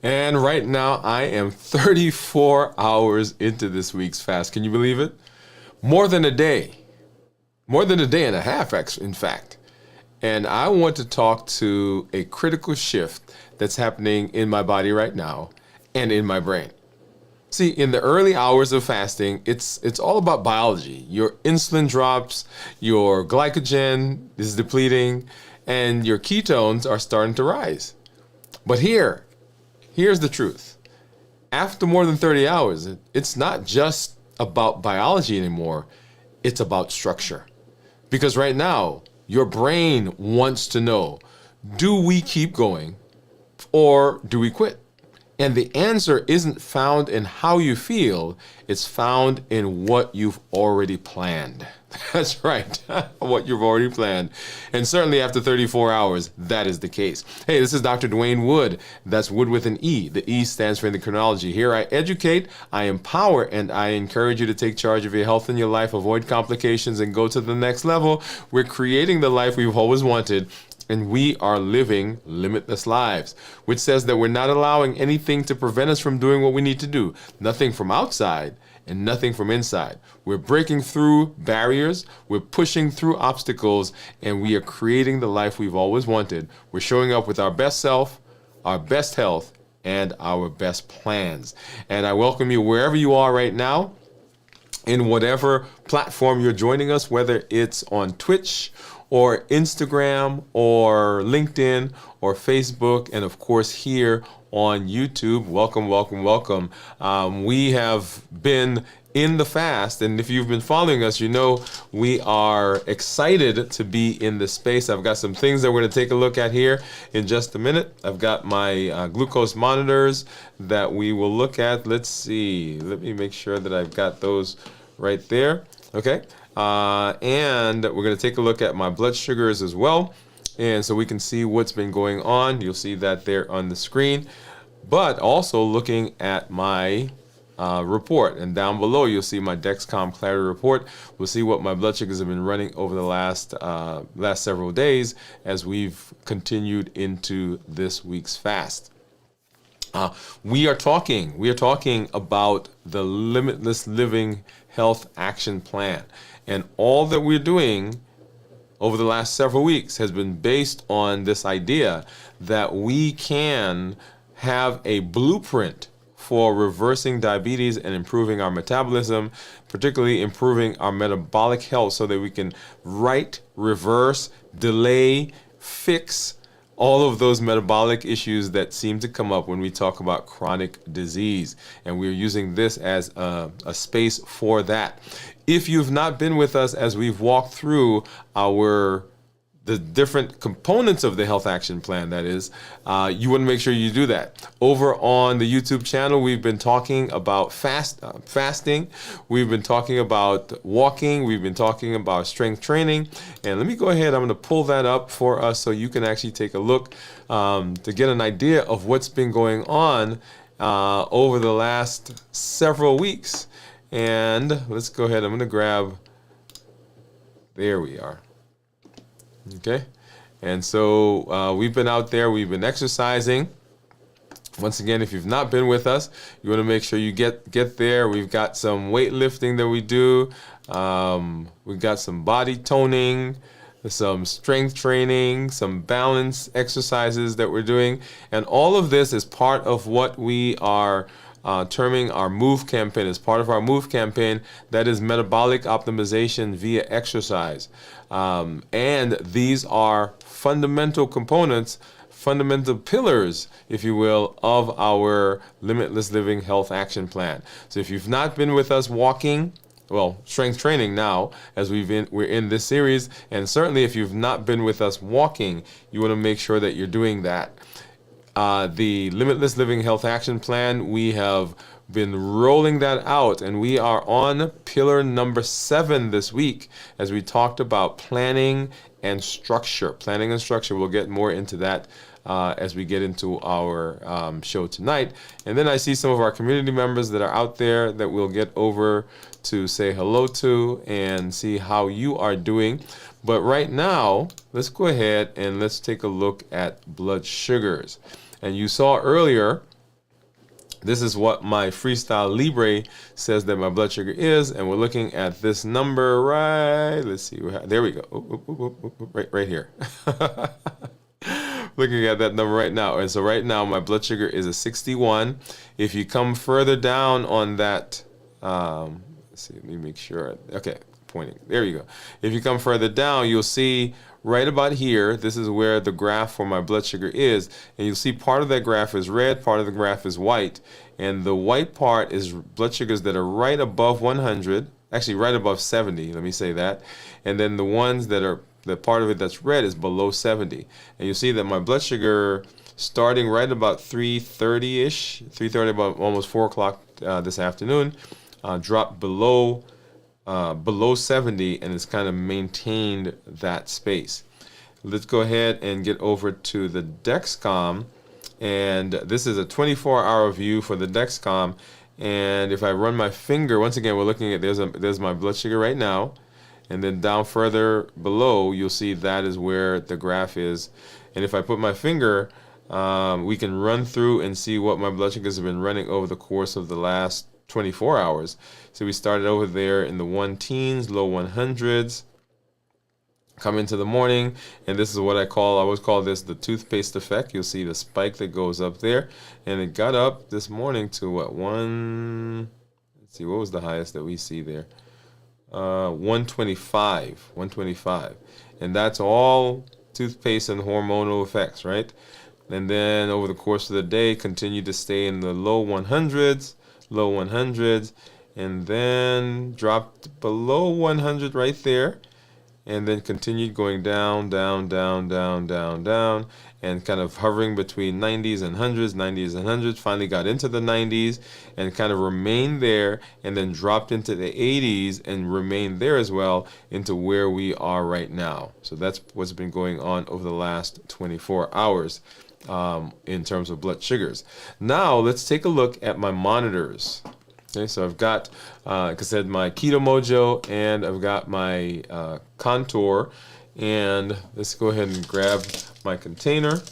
And right now, I am 34 hours into this week's fast. Can you believe it? More than a day. More than a day and a half, actually, in fact. And I want to talk to a critical shift that's happening in my body right now and in my brain. See, in the early hours of fasting, it's all about biology. Your insulin drops, your glycogen is depleting, and your ketones are starting to rise. But here's the truth. After more than 30 hours, it's not just about biology anymore. It's about structure. Because right now, your brain wants to know, do we keep going or do we quit? And the answer isn't found in how you feel, it's found in what you've already planned. That's right, what you've already planned. And certainly after 34 hours, that is the case. Hey, this is Dr. Dwain Woode. That's Wood with an E. The E stands for endocrinology. Here I educate, I empower, and I encourage you to take charge of your health and your life, avoid complications, and go to the next level. We're creating the life we've always wanted. And we are living limitless lives, which says that we're not allowing anything to prevent us from doing what we need to do. Nothing from outside and nothing from inside. We're breaking through barriers, we're pushing through obstacles, and we are creating the life we've always wanted. We're showing up with our best self, our best health, and our best plans. And I welcome you wherever you are right now, in whatever platform you're joining us, whether it's on Twitch or Instagram or LinkedIn or Facebook, and of course here on YouTube. Welcome, welcome, welcome. We have been in the fast, and if you've been following us, you know we are excited to be in this space. I've got some things that we're going to take a look at here in just a minute. I've got my glucose monitors that we will look at. Let's see. Let me make sure that I've got those right there. Okay. And we're going to take a look at my blood sugars as well. And so we can see what's been going on. You'll see that there on the screen. But also looking at my report. And down below, you'll see my Dexcom Clarity report. We'll see what my blood sugars have been running over the last several days as we've continued into this week's fast. We are talking about the Limitless Living Health Action Plan. And all that we're doing over the last several weeks has been based on this idea that we can have a blueprint for reversing diabetes and improving our metabolism, particularly improving our metabolic health so that we can reverse, delay, fix all of those metabolic issues that seem to come up when we talk about chronic disease. And we're using this as a space for that. If you've not been with us as we've walked through the different components of the health action plan, that is, you want to make sure you do that. Over on the YouTube channel, we've been talking about fasting. We've been talking about walking. We've been talking about strength training. And let me go ahead. I'm going to pull that up for us so you can actually take a look to get an idea of what's been going on over the last several weeks. And let's go ahead. I'm going to grab, there we are. Okay, and so we've been out there, we've been exercising. Once again, if you've not been with us, you want to make sure you get there. We've got some weightlifting that we do. We've got some body toning, some strength training, some balance exercises that we're doing. And all of this is part of what we are terming our MOVE campaign. As part of our MOVE campaign, that is metabolic optimization via exercise. And these are fundamental components, fundamental pillars, if you will, of our Limitless Living Health Action Plan. So if you've not been with us walking, well, strength training now, as we're in this series, and certainly if you've not been with us walking, you want to make sure that you're doing that. The Limitless Living Health Action Plan, we have been rolling that out, and we are on pillar number 7 this week as we talked about planning and structure. Planning and structure, we'll get more into that as we get into our show tonight. And then I see some of our community members that are out there that we'll get over to say hello to and see how you are doing. But right now, let's go ahead and let's take a look at blood sugars. And you saw earlier This is what my Freestyle Libre says that my blood sugar is, and we're looking at this number right. Let's see. There we go. Right here. Looking at that number right now. And so right now my blood sugar is a 61. If you come further down on that, let's see, let me make sure. Okay, pointing. There you go. If you come further down, you'll see right about here, this is where the graph for my blood sugar is. And you'll see part of that graph is red, part of the graph is white. And the white part is blood sugars that are right above 100, actually right above 70, let me say that. And then the ones that are, the part of it that's red is below 70. And you'll see that my blood sugar starting right about 3:30-ish, 3:30, about almost 4 o'clock this afternoon, dropped below 70, and it's kind of maintained that space. Let's go ahead and get over to the Dexcom, and this is a 24-hour view for the Dexcom. And if I run my finger, once again, we're looking at, there's my blood sugar right now, and then down further below, you'll see that is where the graph is. And if I put my finger, we can run through and see what my blood sugars have been running over the course of the last 24 hours. So we started over there in the 1-teens, low 100s, come into the morning, and this is what I always call this the toothpaste effect. You'll see the spike that goes up there, and it got up this morning to what, let's see, what was the highest that we see there? 125, and that's all toothpaste and hormonal effects, right? And then over the course of the day, continued to stay in the low 100s, and then dropped below 100 right there, and then continued going down, and kind of hovering between 90s and 100s, finally got into the 90s and kind of remained there, and then dropped into the 80s and remained there as well into where we are right now. So that's what's been going on over the last 24 hours in terms of blood sugars. Now let's take a look at my monitors. Okay, so I've got, like I said, my Keto Mojo, and I've got my Contour. And let's go ahead and grab my container.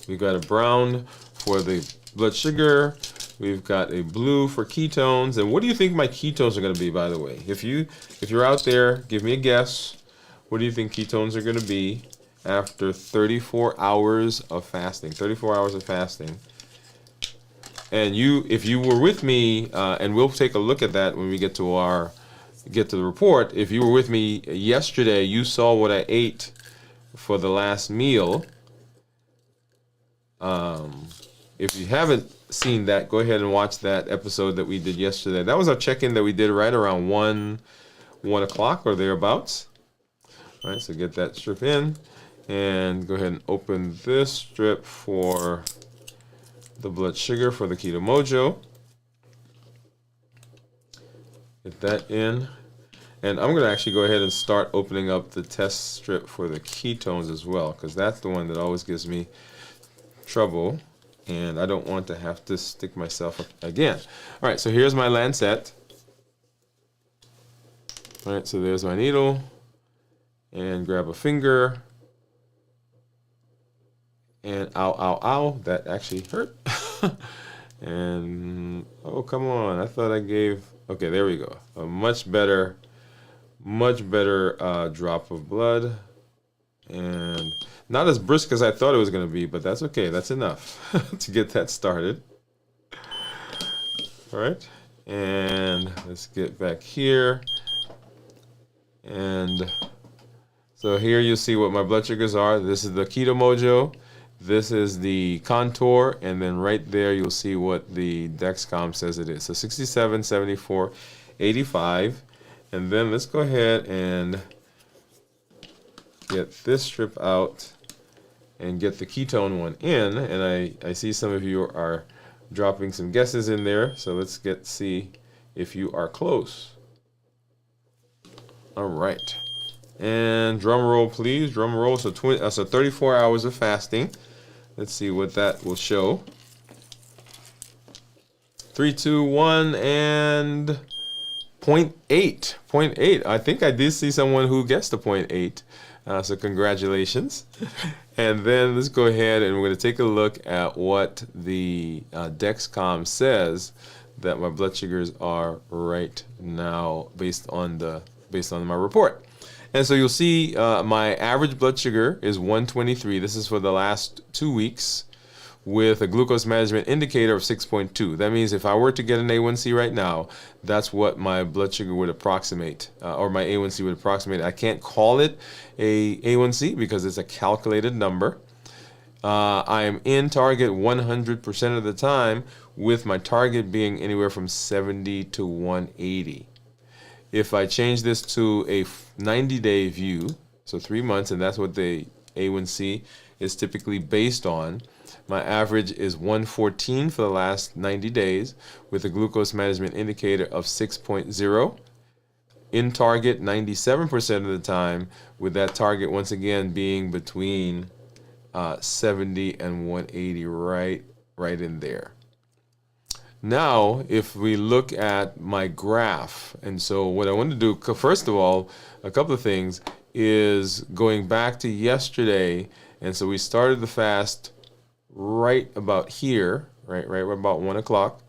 We've got a brown for the blood sugar. We've got a blue for ketones. And what do you think my ketones are going to be, by the way? If you're out there, give me a guess. What do you think ketones are going to be after 34 hours of fasting? 34 hours of fasting. And if you were with me, and we'll take a look at that when we get to the report. If you were with me yesterday, you saw what I ate for the last meal. If you haven't seen that, go ahead and watch that episode that we did yesterday. That was our check-in that we did right around 1 o'clock or thereabouts. All right, so get that strip in, and go ahead and open this strip for the blood sugar for the Keto Mojo. Get that in. And I'm going to actually go ahead and start opening up the test strip for the ketones as well, because that's the one that always gives me trouble, and I don't want to have to stick myself up again. All right, so here's my lancet. All right, so there's my needle, and grab a finger, and ow, that actually hurt. And, oh, come on, I thought I gave, okay, there we go. A much better drop of blood, and not as brisk as I thought it was going to be, but that's okay. That's enough to get that started. All right, and let's get back here. And so here you'll see what my blood sugars are. This is the Keto Mojo. This is the Contour, and then right there you'll see what the Dexcom says it is. So 67, 74, 85. And then let's go ahead and get this strip out and get the ketone one in. And I see some of you are dropping some guesses in there. So let's see if you are close. All right. And drum roll, please. Drum roll. So 34 hours of fasting. Let's see what that will show. 3, 2, 1, and 0.8. 0.8. I think I did see someone who guessed the 0.8. So congratulations. And then let's go ahead and we're going to take a look at what the Dexcom says that my blood sugars are right now based on my report. And so you'll see my average blood sugar is 123. This is for the last 2 weeks with a glucose management indicator of 6.2. That means if I were to get an A1C right now, that's what my blood sugar would approximate, or my A1C would approximate. I can't call it a A1C because it's a calculated number. I am in target 100% of the time, with my target being anywhere from 70 to 180. If I change this to a 90-day view, so 3 months, and that's what the A1C is typically based on, my average is 114 for the last 90 days with a glucose management indicator of 6.0. In target 97% of the time, with that target once again being between 70 and 180, right in there. Now, if we look at my graph, and so what I want to do, first of all, a couple of things, is going back to yesterday, and so we started the fast right about here, right about 1 o'clock,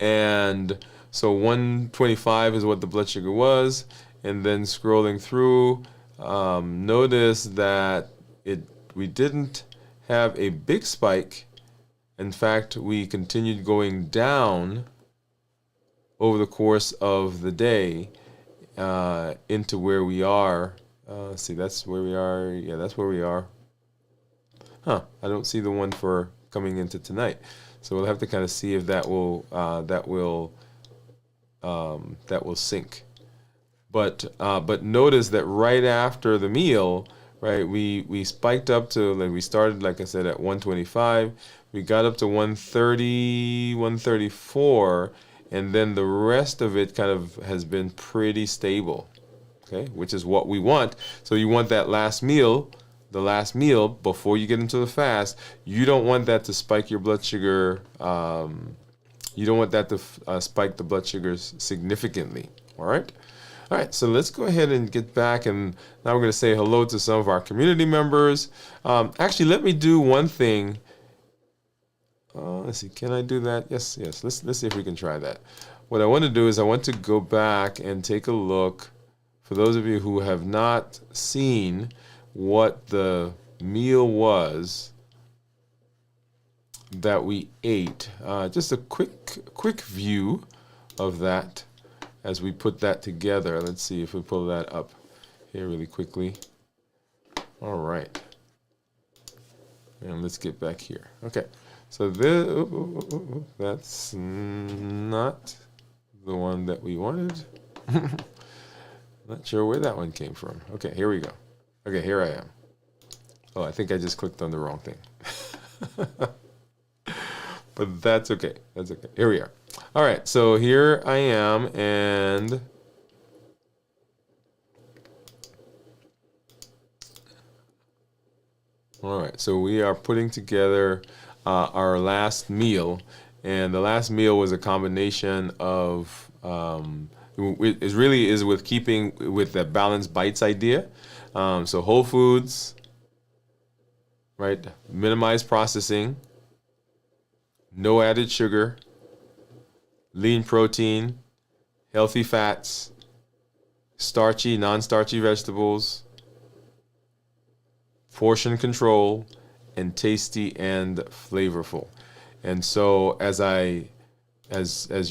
and so 125 is what the blood sugar was, and then scrolling through, notice that we didn't have a big spike. In fact, we continued going down over the course of the day into where we are. Let's see, that's where we are. Yeah, that's where we are. I don't see the one for coming into tonight, so we'll have to kind of see if that will sync. But notice that right after the meal, right, we spiked up to, like, we started, like I said, at 125. We got up to 130, 134, and then the rest of it kind of has been pretty stable, okay, which is what we want. So you want that last meal, the last meal before you get into the fast, you don't want that to spike your blood sugar. You don't want that to spike the blood sugars significantly, all right? All right, so let's go ahead and get back, and now we're going to say hello to some of our community members. Actually, let me do one thing. Let's see, can I do that? Yes. Let's see if we can try that. What I want to do is I want to go back and take a look, for those of you who have not seen what the meal was that we ate. Just a quick view of that as we put that together. Let's see if we pull that up here really quickly. All right. And let's get back here. Okay. So this, that's not the one that we wanted. Not sure where that one came from. Okay, here we go. Okay, here I am. Oh, I think I just clicked on the wrong thing. But that's okay. That's okay. Here we are. All right, so here I am, and all right, so we are putting together our last meal, and the last meal was a combination of it really is with keeping with the balanced bites idea. So whole foods, right? Minimize processing, no added sugar, lean protein, healthy fats, starchy, non-starchy vegetables, portion control, and tasty and flavorful. And so as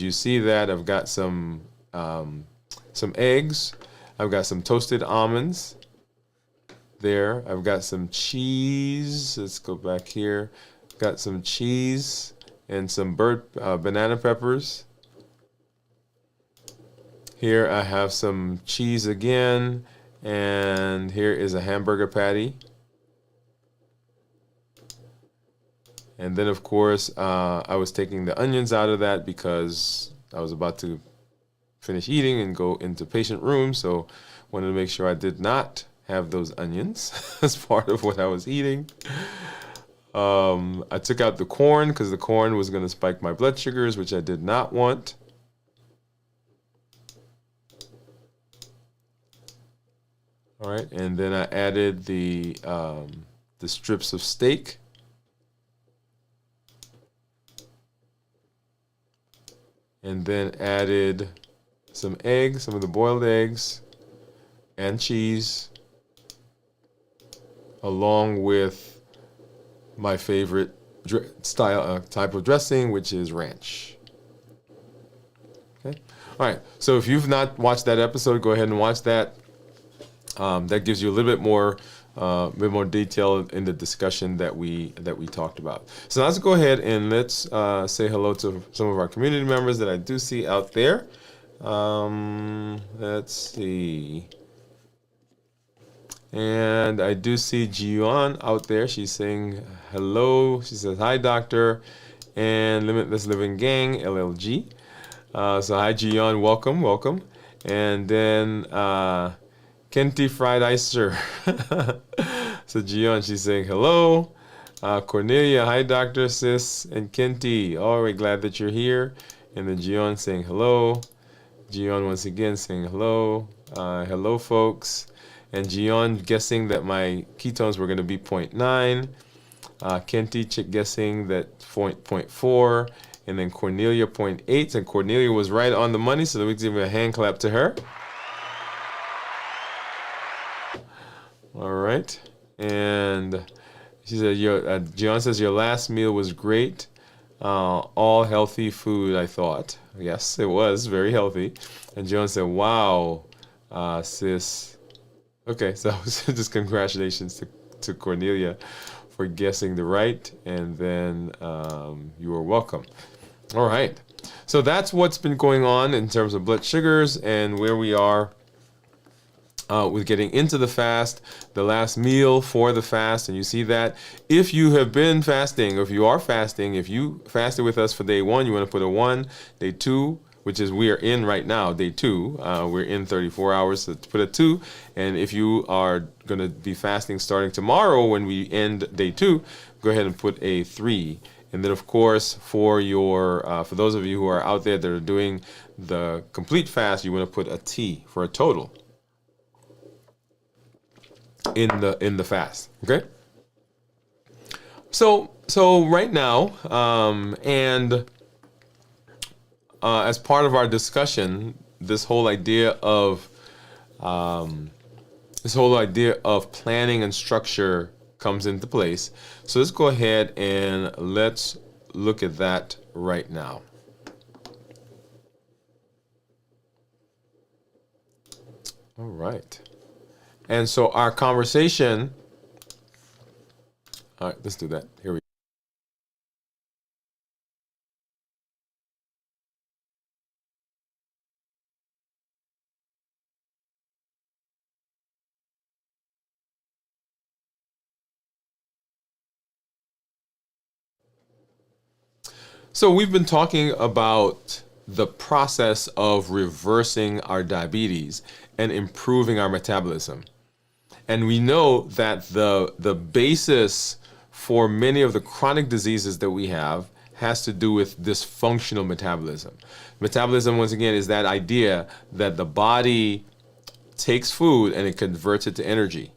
you see that, I've got some eggs, I've got some toasted almonds there, I've got some cheese. Let's go back here. Got some cheese and some banana peppers. Here I have some cheese again, and here is a hamburger patty. And then, of course, I was taking the onions out of that because I was about to finish eating and go into patient room, so wanted to make sure I did not have those onions as part of what I was eating. I took out the corn because the corn was going to spike my blood sugars, which I did not want. All right, and then I added the strips of steak. And then added some eggs, some of the boiled eggs and cheese, along with my favorite type of dressing, which is ranch. Okay. All right. So if you've not watched that episode, go ahead and watch that. That gives you a little bit more detail in the discussion that we talked about. So let's go ahead and let's say hello to some of our community members that I do see out there. Let's see. And I do see Jion out there. She's saying hello. She says, hi, doctor. And Limitless Living Gang, LLG. So hi, Jion. Welcome. And then Kenti Fried Icer. So Jion, she's saying hello. Cornelia, hi, Dr. Sis. And Kenti, all right, glad that you're here. And then Jion saying hello. Jion once again saying hello. Hello, folks. And Jion guessing that my ketones were going to be 0.9. Kenti guessing that 0.4. And then Cornelia 0.8. And Cornelia was right on the money, so we give a hand clap to her. All right. And she said, Jion says, your last meal was great. All healthy food, I thought. Yes, it was very healthy. And Jion said, wow, sis. Okay, so just congratulations to Cornelia for guessing the right, and then you are welcome. All right, so that's what's been going on in terms of blood sugars and where we are with getting into the fast, the last meal for the fast. And you see that if you have been fasting, or if you are fasting, if you fasted with us for day 1, you want to put a 1, day 2, which is we are in right now, day 2. We're in 34 hours, so put a 2. And if you are going to be fasting starting tomorrow when we end day 2, go ahead and put a 3. And then, of course, for those of you who are out there that are doing the complete fast, you want to put a T for a total in the fast. Okay. So right now, as part of our discussion, this whole idea of planning and structure comes into place. So let's go ahead and let's look at that right now. All right. And so our conversation, all right, let's do that. Here we go. So we've been talking about the process of reversing our diabetes and improving our metabolism. And we know that the basis for many of the chronic diseases that we have has to do with dysfunctional metabolism. Metabolism, once again, is that idea that the body takes food and it converts it to energy.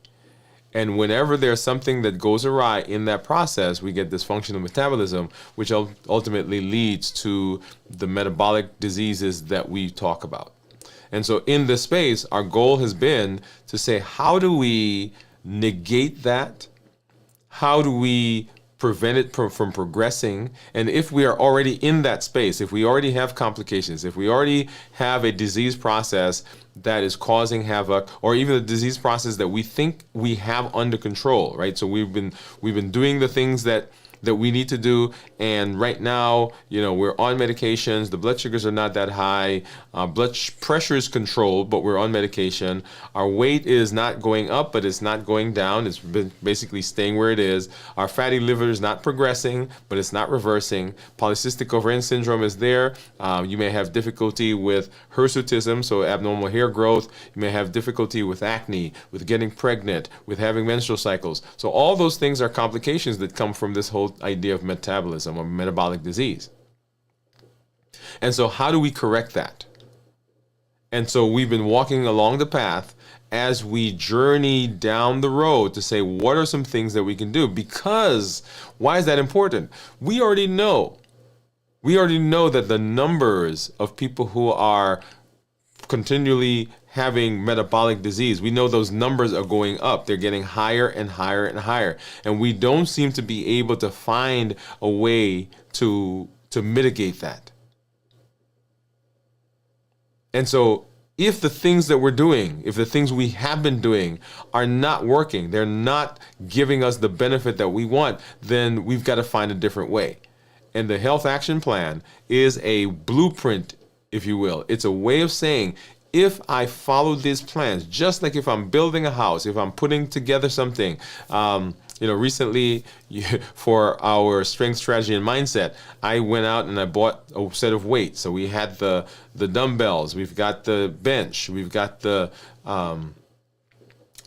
And whenever there's something that goes awry in that process, we get dysfunctional metabolism, which ultimately leads to the metabolic diseases that we talk about. And so in this space, our goal has been to say, how do we negate that? How do we prevent it from progressing? And if we are already in that space, if we already have complications, if we already have a disease process that is causing havoc, or even a disease process that we think we have under control, right? So we've been doing the things that we need to do, and right now, we're on medications. The blood sugars are not that high. Blood pressure is controlled, but we're on medication. Our weight is not going up, but it's not going down. It's been basically staying where it is. Our fatty liver is not progressing, but it's not reversing. Polycystic ovarian syndrome is there. You may have difficulty with hirsutism, so abnormal hair growth. You may have difficulty with acne, with getting pregnant, with having menstrual cycles. So all those things are complications that come from this whole idea of metabolism or metabolic disease. And so how do we correct that? And so we've been walking along the path as we journey down the road to say, what are some things that we can do? Because why is that important? We already know that the numbers of people who are continually having metabolic disease, we know those numbers are going up. They're getting higher and higher and higher. And we don't seem to be able to find a way to mitigate that. And so if the things that we're doing, if the things we have been doing are not working, they're not giving us the benefit that we want, then we've got to find a different way. And the Health Action Plan is a blueprint, if you will. It's a way of saying, if I follow these plans, just like if I'm building a house, if I'm putting together something, recently for our strength strategy and mindset, I went out and I bought a set of weights. So we had the dumbbells, we've got the bench, we've got the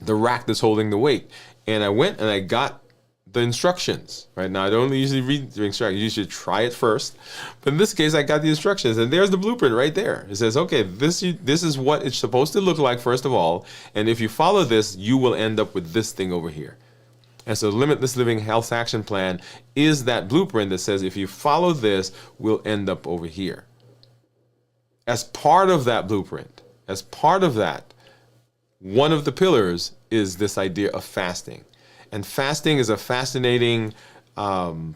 rack that's holding the weight. And I went and I got the instructions. Right now, I don't usually read the instructions. You should try it first. But in this case, I got the instructions, and there's the blueprint right there. It says, okay, this is what it's supposed to look like, first of all. And if you follow this, you will end up with this thing over here. And so the Limitless Living Health Action Plan is that blueprint that says, if you follow this, we'll end up over here. As part of that blueprint, as part of that, one of the pillars is this idea of fasting. And fasting is a fascinating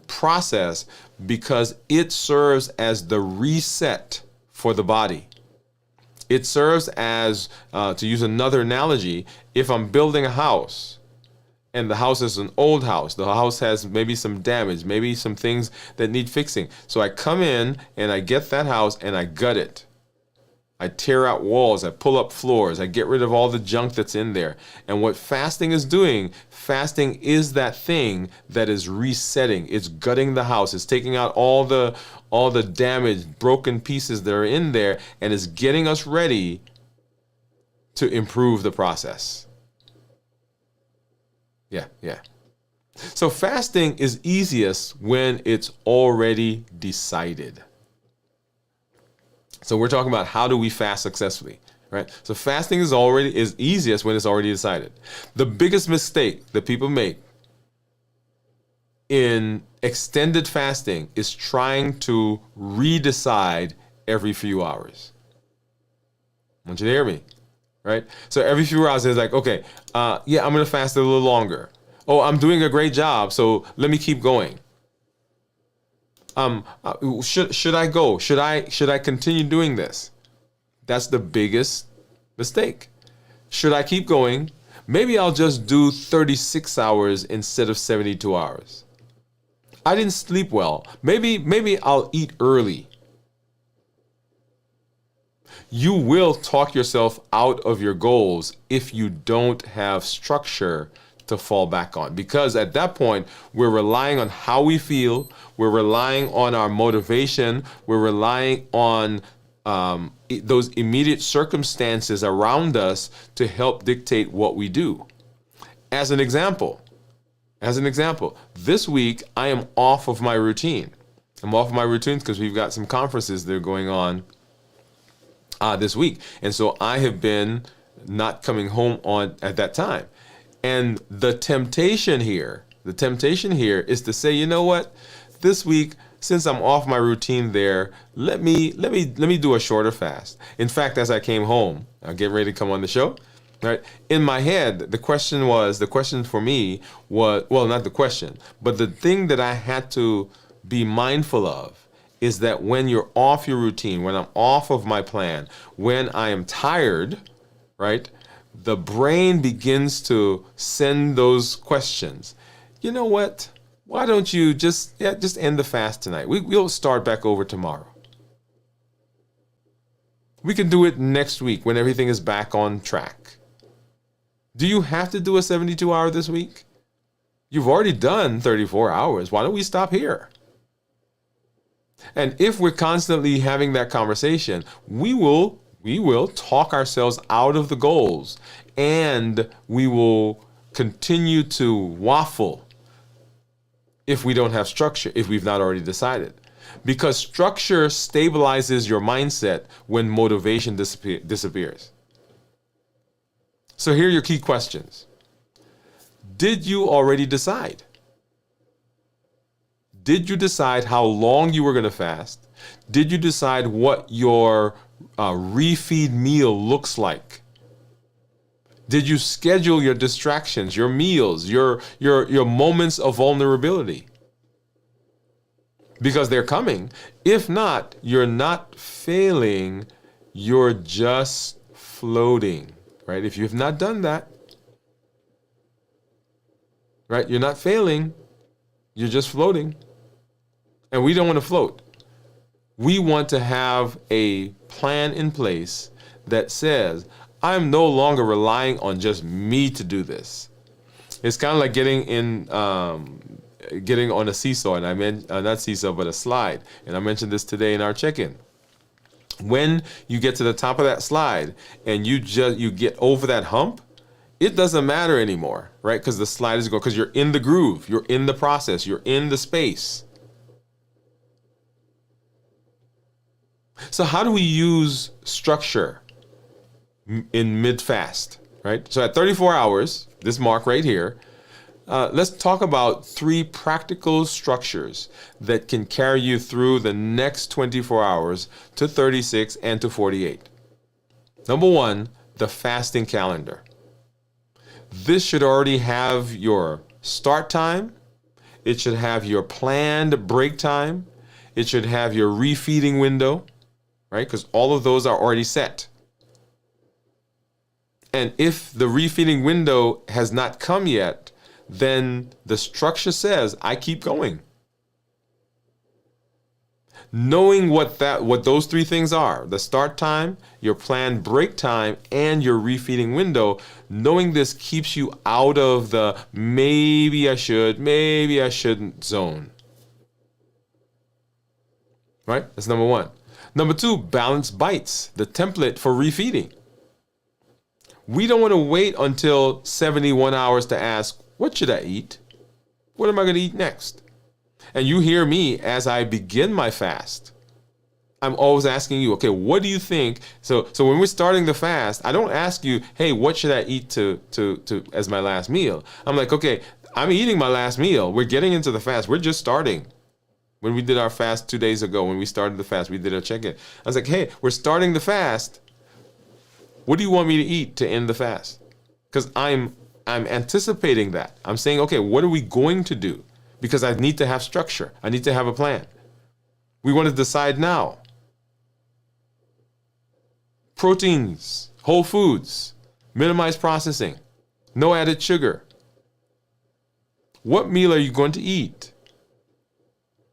process because it serves as the reset for the body. It serves as, to use another analogy, if I'm building a house and the house is an old house, the house has maybe some damage, maybe some things that need fixing. So I come in and I get that house and I gut it. I tear out walls, I pull up floors, I get rid of all the junk that's in there. And what fasting is doing, fasting is that thing that is resetting. It's gutting the house. It's taking out all the damaged, broken pieces that are in there, and is getting us ready to improve the process. Yeah. So fasting is easiest when it's already decided. So we're talking about how do we fast successfully, right? So fasting is easiest when it's already decided. The biggest mistake that people make in extended fasting is trying to redecide every few hours. I want you to hear me, right? So every few hours it's like, okay, I'm going to fast a little longer. Oh, I'm doing a great job, so let me keep going. Should I go? Should I continue doing this? That's the biggest mistake. Should I keep going? Maybe I'll just do 36 hours instead of 72 hours. I didn't sleep well. Maybe I'll eat early. You will talk yourself out of your goals if you don't have structure to fall back on, because at that point we're relying on how we feel, we're relying on our motivation, we're relying on those immediate circumstances around us to help dictate what we do. As an example, this week I am off of my routine. I'm off of my routine because we've got some conferences that are going on this week, and so I have been not coming home at that time. And the temptation here is to say, you know what, this week, since I'm off my routine there, let me do a shorter fast. In fact, as I came home, I'm getting ready to come on the show, right? In my head, the question for me was, well, not the question, but the thing that I had to be mindful of is that when you're off your routine, when I'm off of my plan, when I am tired, right? The brain begins to send those questions. You know what? Why don't you just end the fast tonight? We'll start back over tomorrow. We can do it next week when everything is back on track. Do you have to do a 72-hour this week? You've already done 34 hours. Why don't we stop here? And if we're constantly having that conversation, we will talk ourselves out of the goals, and we will continue to waffle if we don't have structure, if we've not already decided. Because structure stabilizes your mindset when motivation disappears. So here are your key questions. Did you already decide? Did you decide how long you were going to fast? Did you decide what your refeed meal looks like? Did you schedule your distractions, your meals, your moments of vulnerability? Because they're coming. If not, you're not failing, you're just floating, right? If you have not done that, right, you're not failing, you're just floating. And we don't want to float. We want to have a plan in place that says, I'm no longer relying on just me to do this. It's kind of like getting on a seesaw, and I meant not seesaw, but a slide. And I mentioned this today in our check-in. When you get to the top of that slide and you get over that hump, it doesn't matter anymore, right? Because the slide is going, because you're in the groove, you're in the process, you're in the space. So how do we use structure in mid-fast, right? So at 34 hours, this mark right here, let's talk about 3 practical structures that can carry you through the next 24 hours to 36 and to 48. Number 1, the fasting calendar. This should already have your start time. It should have your planned break time. It should have your refeeding window, right? Because all of those are already set. And if the refeeding window has not come yet, then the structure says, I keep going. Knowing what those 3 things are, the start time, your planned break time, and your refeeding window, knowing this keeps you out of the maybe I should, maybe I shouldn't zone. Right? That's number 1. Number 2, balanced bites, the template for refeeding. We don't want to wait until 71 hours to ask, what should I eat? What am I going to eat next? And you hear me as I begin my fast. I'm always asking you, okay, what do you think? So when we're starting the fast, I don't ask you, hey, what should I eat to as my last meal? I'm like, okay, I'm eating my last meal. We're getting into the fast. We're just starting. When we did our fast 2 days ago, when we started the fast, we did a check-in. I was like, hey, we're starting the fast. What do you want me to eat to end the fast? Because I'm anticipating that. I'm saying, okay, what are we going to do? Because I need to have structure. I need to have a plan. We want to decide now. Proteins, whole foods, minimize processing, no added sugar. What meal are you going to eat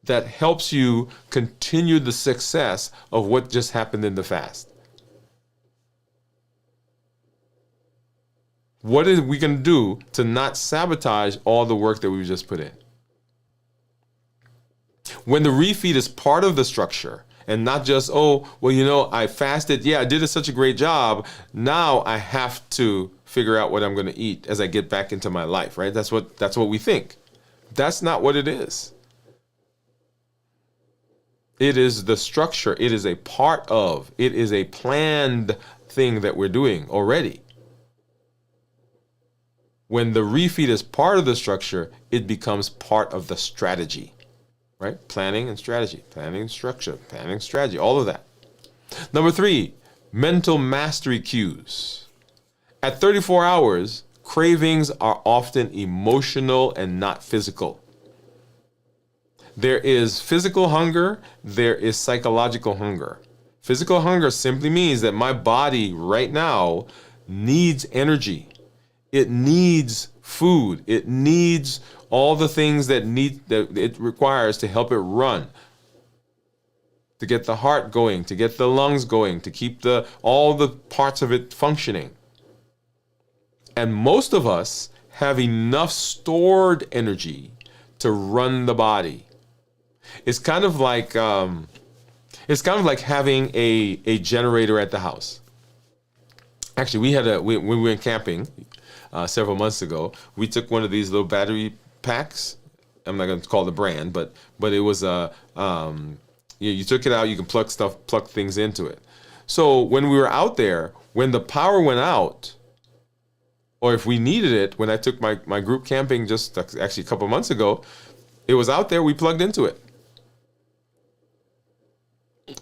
that helps you continue the success of what just happened in the fast? What are we going to do to not sabotage all the work that we've just put in? When the refeed is part of the structure and not just, oh, well, I fasted. Yeah, I did such a great job. Now I have to figure out what I'm going to eat as I get back into my life, right? That's what we think. That's not what it is. It is the structure. It is a part of. It is a planned thing that we're doing already. When the refeed is part of the structure, it becomes part of the strategy, right? Planning and strategy, planning and structure, planning and strategy, all of that. Number 3, mental mastery cues. At 34 hours, cravings are often emotional and not physical. There is physical hunger, there is psychological hunger. Physical hunger simply means that my body right now needs energy. It needs food. It needs all the things that it requires to help it run, to get the heart going, to get the lungs going, to keep all the parts of it functioning. And most of us have enough stored energy to run the body. It's kind of like having a generator at the house. Actually, when we went camping several months ago, we took one of these little battery packs. I'm not going to call the brand, but it was you took it out. You can plug things into it. So when we were out there, when the power went out, Or if we needed it, when I took my group camping just actually a couple of months ago, it was out there, we plugged into it.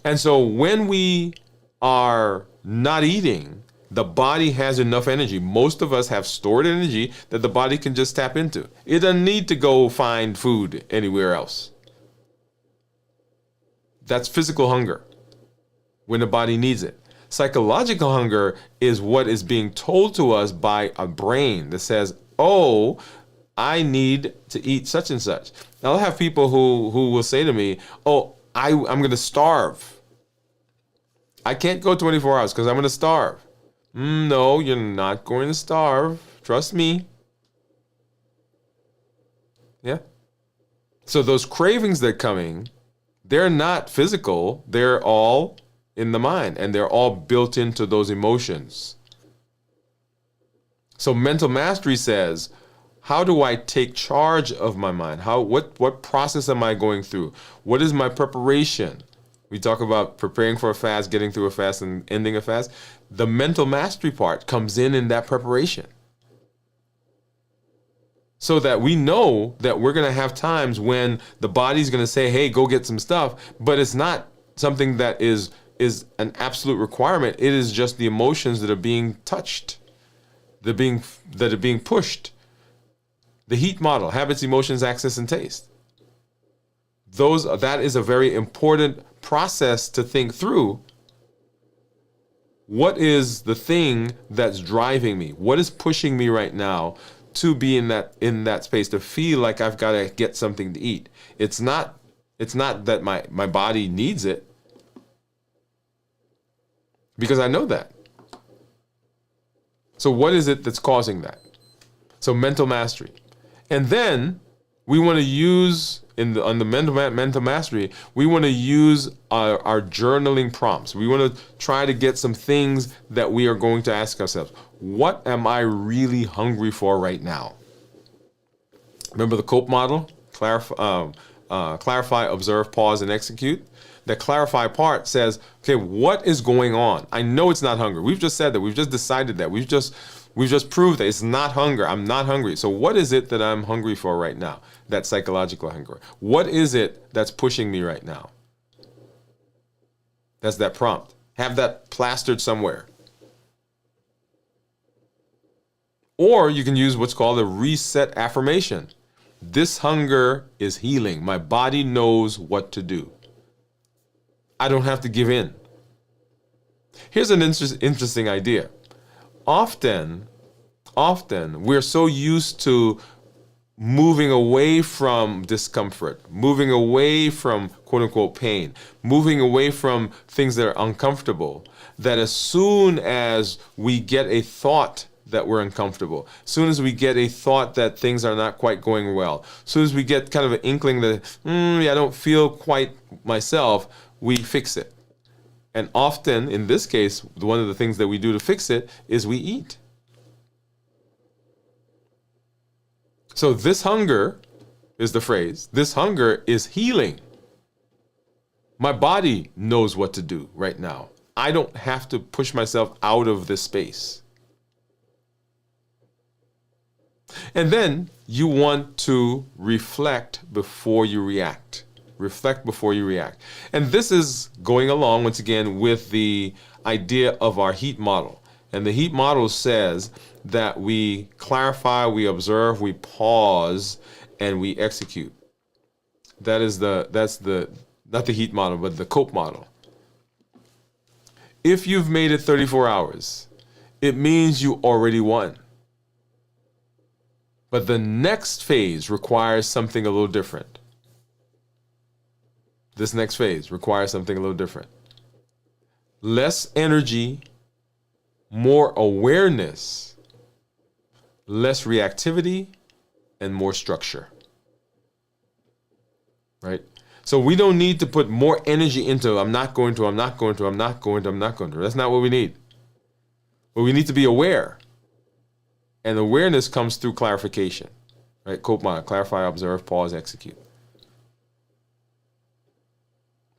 And so when we are not eating, the body has enough energy. Most of us have stored energy that the body can just tap into. It doesn't need to go find food anywhere else. That's physical hunger when the body needs it. Psychological hunger is what is being told to us by a brain that says, oh, I need to eat such and such. Now, I'll have people who will say to me, oh, I'm going to starve. I can't go 24 hours because I'm going to starve. No, you're not going to starve. Trust me. Yeah. So those cravings that are coming, they're not physical. They're all in the mind, and they're all built into those emotions. So mental mastery says, how do I take charge of my mind? What process am I going through? What is my preparation? We talk about preparing for a fast, getting through a fast, and ending a fast. The mental mastery part comes in that preparation. So that we know that we're going to have times when the body's going to say, hey, go get some stuff, but it's not something that is an absolute requirement. It is just the emotions that are being touched, that are being pushed. The heat model, habits, emotions, access, and taste. That is a very important process to think through. What is the thing that's driving me? What is pushing me right now to be in that space, to feel like I've got to get something to eat? It's not that my body needs it, because I know that. So what is it that's causing that? So mental mastery. And then we want to use, on the mental mastery, we want to use our journaling prompts. We want to try to get some things that we are going to ask ourselves. What am I really hungry for right now? Remember the COPE model? Clarify, observe, pause, and execute. The clarify part says, okay, what is going on? I know it's not hunger. We've just said that. We've just decided that. We've just proved that it's not hunger. I'm not hungry. So what is it that I'm hungry for right now? That psychological hunger. What is it that's pushing me right now? That's that prompt. Have that plastered somewhere. Or you can use what's called a reset affirmation. This hunger is healing. My body knows what to do. I don't have to give in. Here's an interesting idea. Often, we're so used to moving away from discomfort, moving away from quote unquote pain, moving away from things that are uncomfortable, that as soon as we get a thought that we're uncomfortable, as soon as we get a thought that things are not quite going well, as soon as we get kind of an inkling that, I don't feel quite myself, we fix it. And often, in this case, one of the things that we do to fix it is we eat. So this hunger is the phrase. This hunger is healing. My body knows what to do right now. I don't have to push myself out of this space. And then you want to reflect before you react. Reflect before you react. And this is going along, once again, with the idea of our heat model. And the heat model says that we clarify, we observe, we pause, and we execute. That's not the heat model, but the COPE model. If you've made it 34 hours, it means you already won. But the next phase requires something a little different. This next phase requires something a little different. Less energy, more awareness, less reactivity, and more structure. Right? So we don't need to put more energy into I'm not going to. That's not what we need. But we need to be aware. And awareness comes through clarification. Right? COPE model, clarify, observe, pause, execute.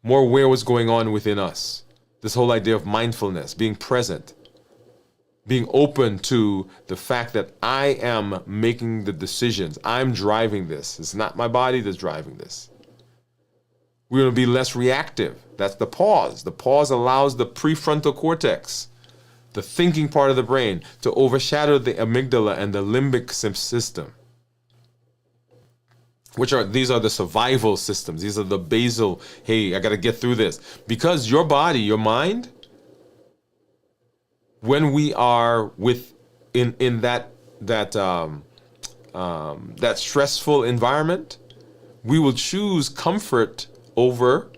More aware what's going on within us. This whole idea of mindfulness, being present. Being open to the fact that I am making the decisions. I'm driving this. It's not my body that's driving this. We're going to be less reactive. That's the pause. The pause allows the prefrontal cortex, the thinking part of the brain, to overshadow the amygdala and the limbic system, these are the survival systems. These are the basal, hey, I got to get through this. Because your body, your mind, when we are in that stressful environment, we will choose comfort over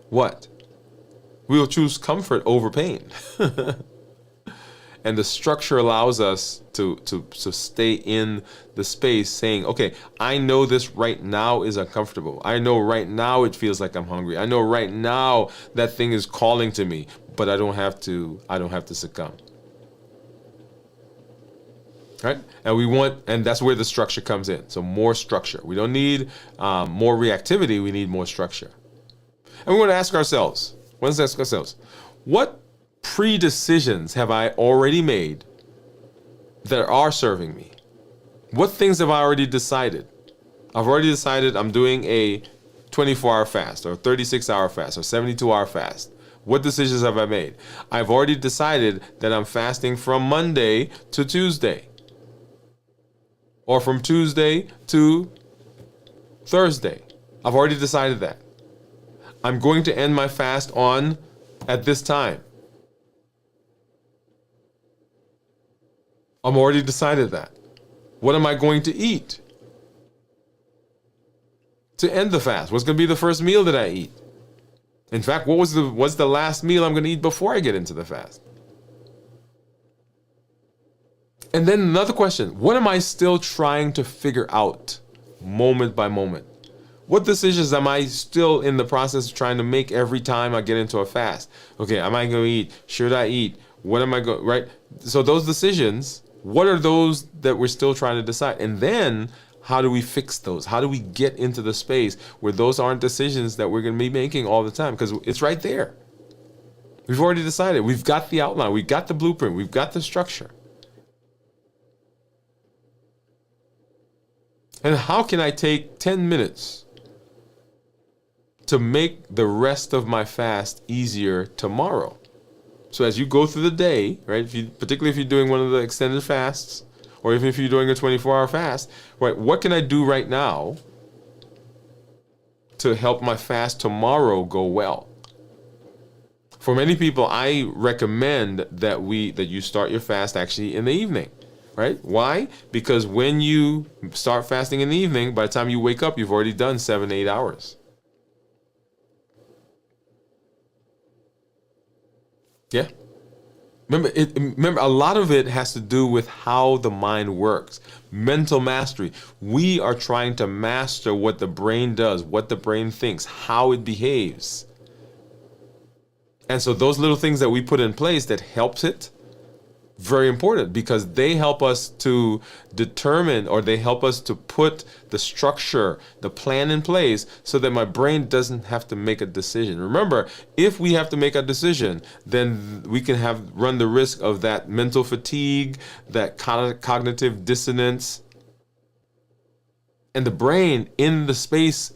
what? We will choose comfort over pain. And the structure allows us to stay in the space saying, okay, I know this right now is uncomfortable. I know right now it feels like I'm hungry. I know right now that thing is calling to me, but I don't have to succumb. Right? And that's where the structure comes in. So more structure. We don't need more reactivity. We need more structure. And we want to ask ourselves, what pre-decisions have I already made that are serving me? What things have I already decided? I've already decided I'm doing a 24-hour fast or 36-hour fast or 72-hour fast. What decisions have I made? I've already decided that I'm fasting from Monday to Tuesday, or from Tuesday to Thursday. I've already decided that. I'm going to end my fast at this time. I'm already decided that. What am I going to eat to end the fast? What's going to be the first meal that I eat? In fact, what's the last meal I'm going to eat before I get into the fast? And then another question, what am I still trying to figure out moment by moment? What decisions am I still in the process of trying to make every time I get into a fast? Okay, am I going to eat? Should I eat? What am I going, right? So those decisions, what are those that we're still trying to decide? And then how do we fix those? How do we get into the space where those aren't decisions that we're going to be making all the time? Because it's right there. We've already decided. We've got the outline. We've got the blueprint. We've got the structure. And how can I take 10 minutes to make the rest of my fast easier tomorrow? So as you go through the day, right, particularly if you're doing one of the extended fasts, or even if you're doing a 24-hour fast, right, what can I do right now to help my fast tomorrow go well? For many people, I recommend that you start your fast actually in the evening, right? Why? Because when you start fasting in the evening, by the time you wake up, you've already done 7 to 8 hours. Yeah. Remember, a lot of it has to do with how the mind works. Mental mastery. We are trying to master what the brain does, what the brain thinks, how it behaves. And so those little things that we put in place that helps it, very important, because they help us to determine, or they help us to put the structure, the plan in place so that my brain doesn't have to make a decision. Remember, if we have to make a decision, then we can run the risk of that mental fatigue, that cognitive dissonance. And the brain, in the space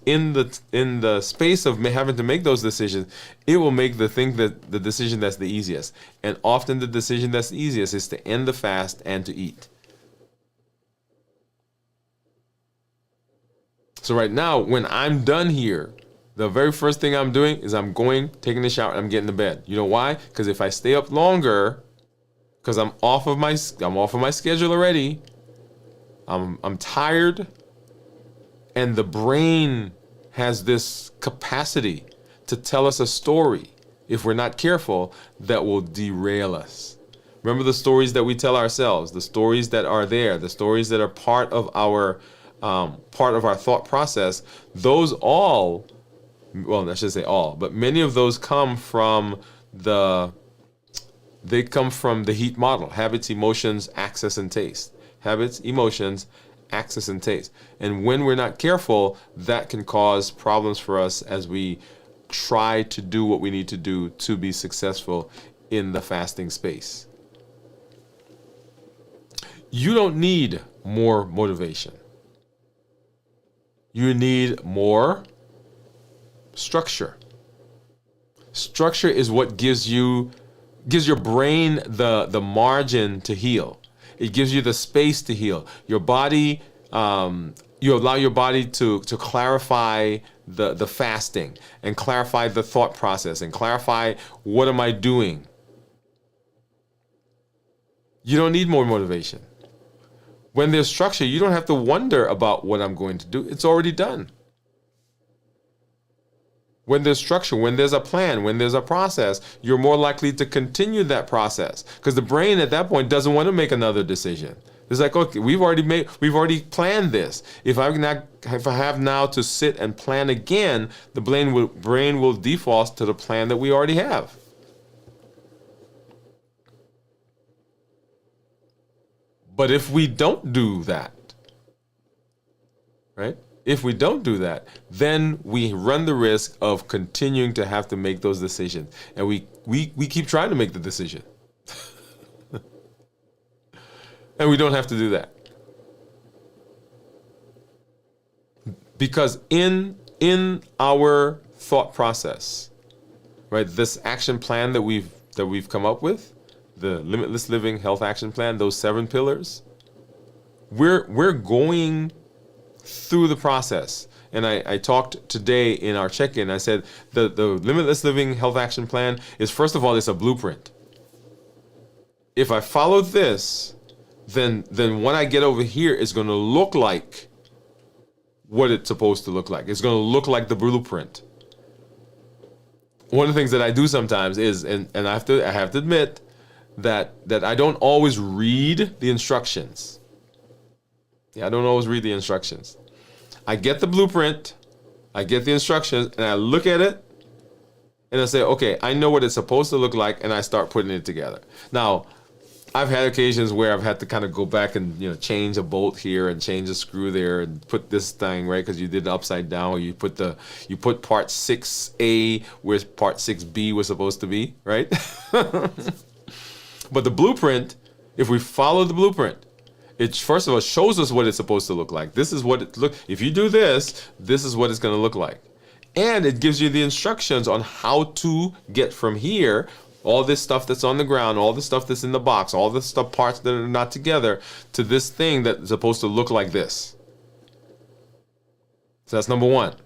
of having to make those decisions, it will make the decision that's the easiest. And often the decision that's the easiest is to end the fast and to eat. So right now, when I'm done here, the very first thing I'm doing is I'm taking a shower, and I'm getting to bed. You know why? Because if I stay up longer, because I'm off of my schedule already, I'm tired. And the brain has this capacity to tell us a story, if we're not careful, that will derail us. Remember the stories that we tell ourselves, the stories that are there, the stories that are part of our thought process. Those all, well, I should say all, but many of those come from the HEAT model: habits, emotions, access, and taste. Habits, emotions, access, and taste. And when we're not careful, that can cause problems for us as we try to do what we need to do to be successful in the fasting space. You don't need more motivation. You need more structure. Structure is what gives your brain the margin to heal. It gives you the space to heal. Your body, you allow your body to clarify the fasting and clarify the thought process and clarify, what am I doing? You don't need more motivation. When there's structure, you don't have to wonder about what I'm going to do. It's already done. When there's structure, when there's a plan, when there's a process, you're more likely to continue that process, because the brain at that point doesn't want to make another decision. It's like, okay, we've already planned this. If I have now to sit and plan again, the brain will default to the plan that we already have. But if we don't do that, right? If we don't do that, then we run the risk of continuing to have to make those decisions. And we keep trying to make the decision. And we don't have to do that. Because in our thought process, right, this action plan that we've come up with, the Limitless Living Health Action Plan, those 7 pillars, we're going through the process. And I talked today in our check-in, I said the Limitless Living Health Action Plan is, first of all, it's a blueprint. If I follow this, then when I get over here, it's going to look like what it's supposed to look like. It's going to look like the blueprint. One of the things that I do sometimes is, and I have to admit that I don't always read the instructions. Yeah, I don't always read the instructions. I get the blueprint, I get the instructions, and I look at it, and I say, okay, I know what it's supposed to look like, and I start putting it together. Now, I've had occasions where I've had to kind of go back and change a bolt here and change a screw there and put this thing right because you did it upside down, or you put part 6A where part 6B was supposed to be, right? But the blueprint, if we follow the blueprint, it first of all shows us what it's supposed to look like. This is what it look. If you do this, this is what it's going to look like, and it gives you the instructions on how to get from here, all this stuff that's on the ground, all the stuff that's in the box, all the stuff parts that are not together, to this thing that's supposed to look like this. So that's number 1.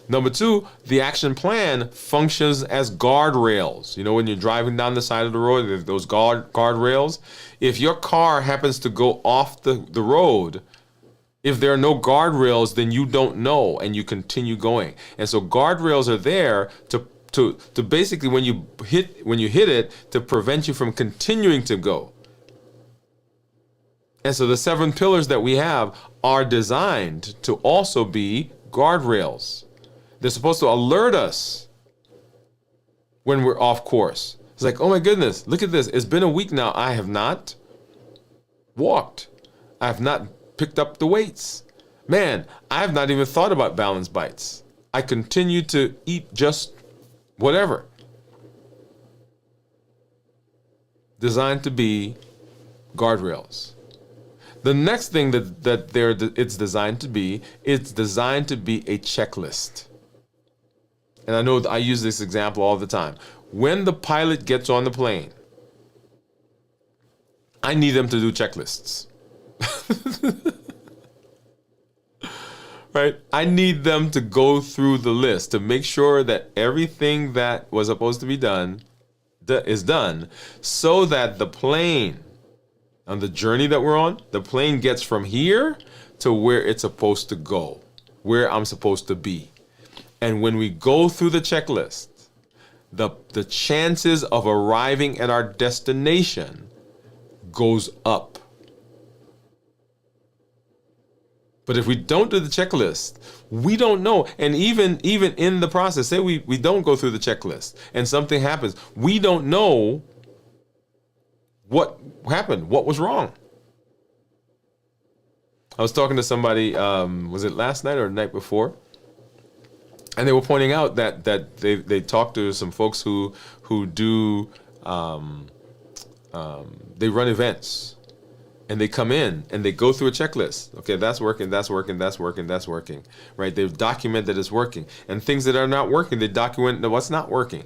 Number 2, the action plan functions as guardrails. When you're driving down the side of the road, there's those guardrails. If your car happens to go off the road, if there are no guardrails, then you don't know and you continue going. And so guardrails are there to basically when you hit it, to prevent you from continuing to go. And so the 7 pillars that we have are designed to also be guardrails. They're supposed to alert us when we're off course. It's like, oh my goodness, look at this. It's been a week now. I have not walked. I have not picked up the weights. Man, I have not even thought about balanced bites. I continue to eat just whatever. Designed to be guardrails. The next thing it's designed to be a checklist. And I know I use this example all the time. When the pilot gets on the plane, I need them to do checklists. Right? I need them to go through the list to make sure that everything that was supposed to be done is done, so that the plane, on the journey that we're on, the plane gets from here to where it's supposed to go, where I'm supposed to be. And when we go through the checklist, the chances of arriving at our destination goes up. But if we don't do the checklist, we don't know. And even in the process, say we don't go through the checklist and something happens, we don't know what happened, what was wrong. I was talking to somebody, was it last night or the night before? And they were pointing out that they talked to some folks who do they run events, and they come in and they go through a checklist. Okay, that's working, that's working, that's working, that's working, right? They document that it's working. And things that are not working, they document what's not working.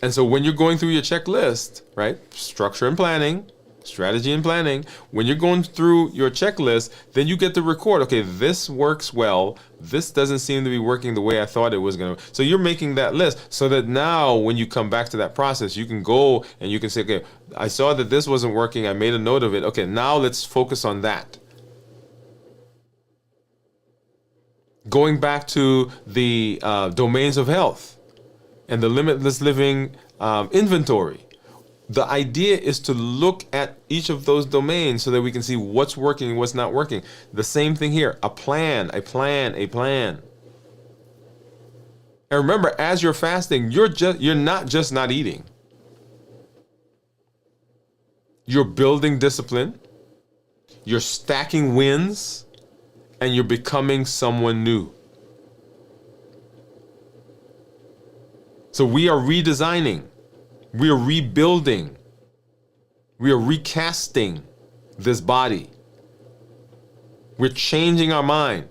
And so when you're going through your checklist, right? Structure and planning, strategy and planning, when you're going through your checklist, then you get to record, okay, this works well. This doesn't seem to be working the way I thought it was going to. So you're making that list so that now when you come back to that process, you can go and you can say, okay, I saw that this wasn't working. I made a note of it. Okay, now let's focus on that. Going back to the domains of health and the limitless living inventory. The idea is to look at each of those domains so that we can see what's working and what's not working. The same thing here, a plan, a plan, a plan. And remember, as you're fasting, you're not just not eating. You're building discipline, you're stacking wins, and you're becoming someone new. So we are redesigning. We are rebuilding. We are recasting this body. We're changing our mind.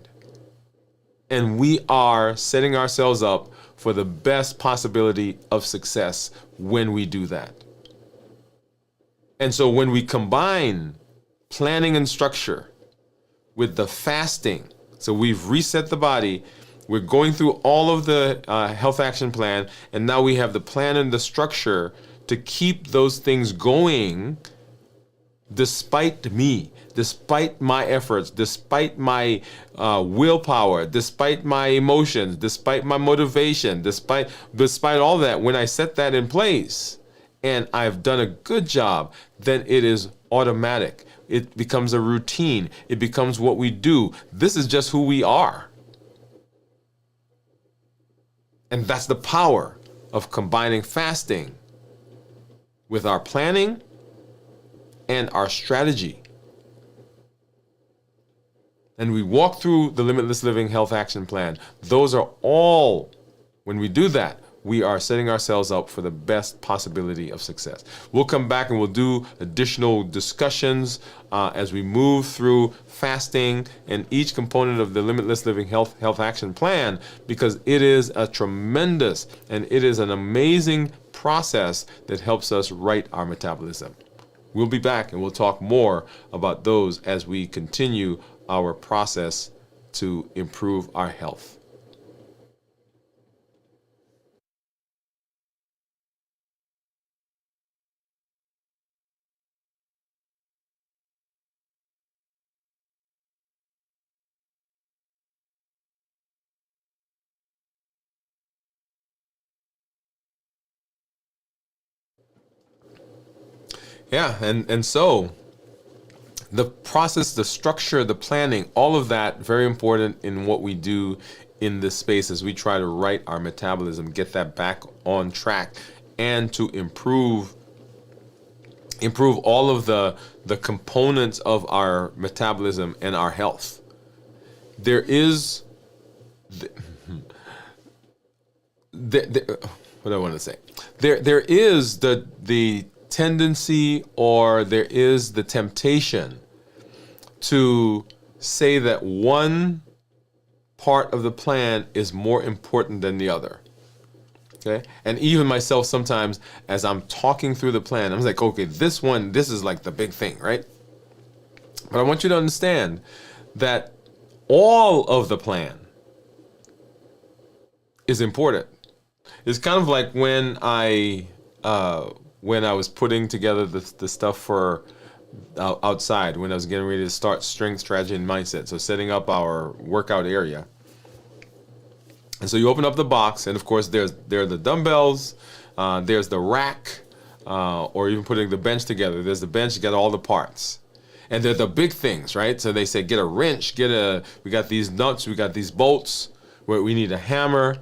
And we are setting ourselves up for the best possibility of success when we do that. And so when we combine planning and structure with the fasting, so we've reset the body, we're going through all of the health action plan, and now we have the plan and the structure to keep those things going despite me, despite my efforts, despite my willpower, despite my emotions, despite my motivation, despite all that. When I set that in place and I've done a good job, then it is automatic. It becomes a routine. It becomes what we do. This is just who we are. And that's the power of combining fasting with our planning and our strategy. And we walk through the Limitless Living Health Action Plan. Those are all, when we do that, we are setting ourselves up for the best possibility of success. We'll come back and we'll do additional discussions as we move through fasting and each component of the Limitless Living Health Action Plan, because it is a tremendous and it is an amazing process that helps us right our metabolism. We'll be back and we'll talk more about those as we continue our process to improve our health. Yeah, and so the process, the structure, the planning, all of that, very important in what we do in this space as we try to right our metabolism, get that back on track, and to improve all of the components of our metabolism and our health. There is what do I want to say? There is the tendency, or there is the temptation to say that one part of the plan is more important than the other. Okay? And even myself, sometimes as I'm talking through the plan, I'm like, okay, this is like the big thing, right? But I want you to understand that all of the plan is important. It's kind of like when I was putting together the stuff for outside, when I was getting ready to start strength, strategy, and mindset. So setting up our workout area. And so you open up the box, and of course there are the dumbbells, there's the rack, or even putting the bench together. There's the bench, you got all the parts. And they're the big things, right? So they say get a wrench, we got these nuts, we got these bolts, we need a hammer,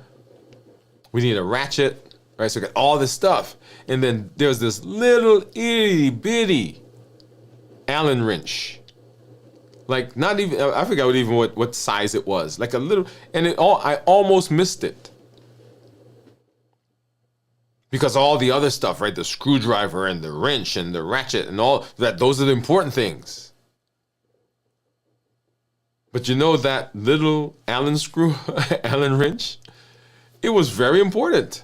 we need a ratchet, right? So we got all this stuff. And then there's this little itty bitty Allen wrench. Like not even, I forgot what size it was. Like a little, and I almost missed it. Because all the other stuff, right? The screwdriver and the wrench and the ratchet and all that, those are the important things. But you know that little Allen screw, Allen wrench? It was very important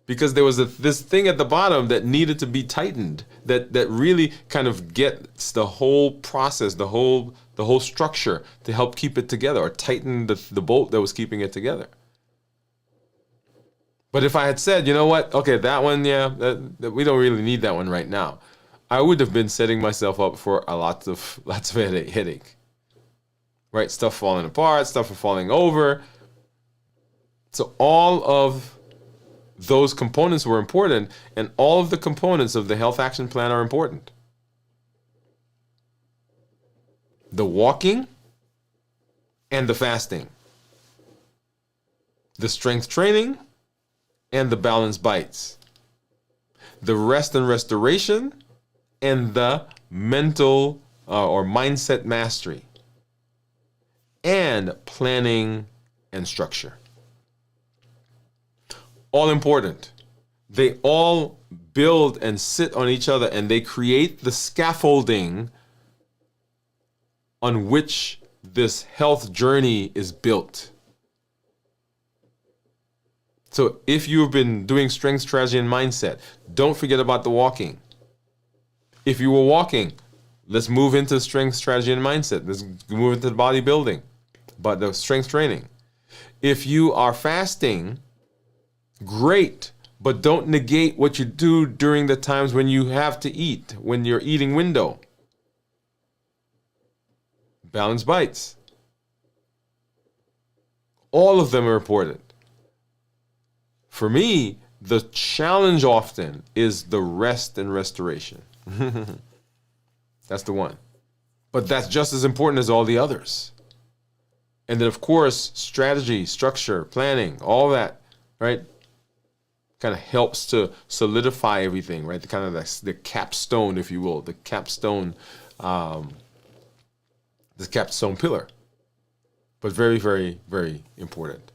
because there was this thing at the bottom that needed to be tightened that really kind of gets the whole process, the whole structure to help keep it together or tighten the bolt that was keeping it together. But if I had said, you know what, okay, that one, yeah, we don't really need that one right now, I would have been setting myself up for lots of headache. Right? Stuff falling apart, stuff falling over. So all of those components were important, and all of the components of the health action plan are important. The walking and the fasting. The strength training and the balance bites. The rest and restoration and the mental or mindset mastery. And planning and structure. All important. They all build and sit on each other, and they create the scaffolding on which this health journey is built. So if you've been doing strength, strategy, and mindset, don't forget about the walking. If you were walking, let's move into strength, strategy, and mindset. Let's move into the bodybuilding, but the strength training. If you are fasting, great, but don't negate what you do during the times when you have to eat, when you're eating window. Balance bites. All of them are important. For me, the challenge often is the rest and restoration. That's the one. But that's just as important as all the others. And then, of course, strategy, structure, planning, all that, right, kind of helps to solidify everything, right? The kind of the capstone, if you will, the capstone pillar. But very, very, very important.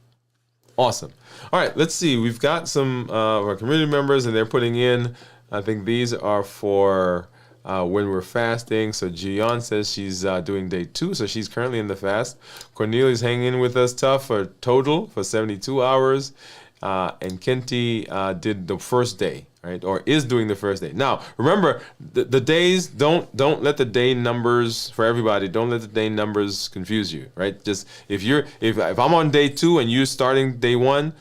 Awesome. All right, let's see. We've got some of our community members, and they're putting in, I think these are for when we're fasting. So Gian says she's doing day 2, so she's currently in the fast. Cornelia's hanging with us tough for 72 hours. And Kenti did the first day, right? Or is doing the first day. Now, remember, the days, don't let the day numbers, for everybody, don't let the day numbers confuse you, right? Just if I'm on day 2 and you're starting day 1,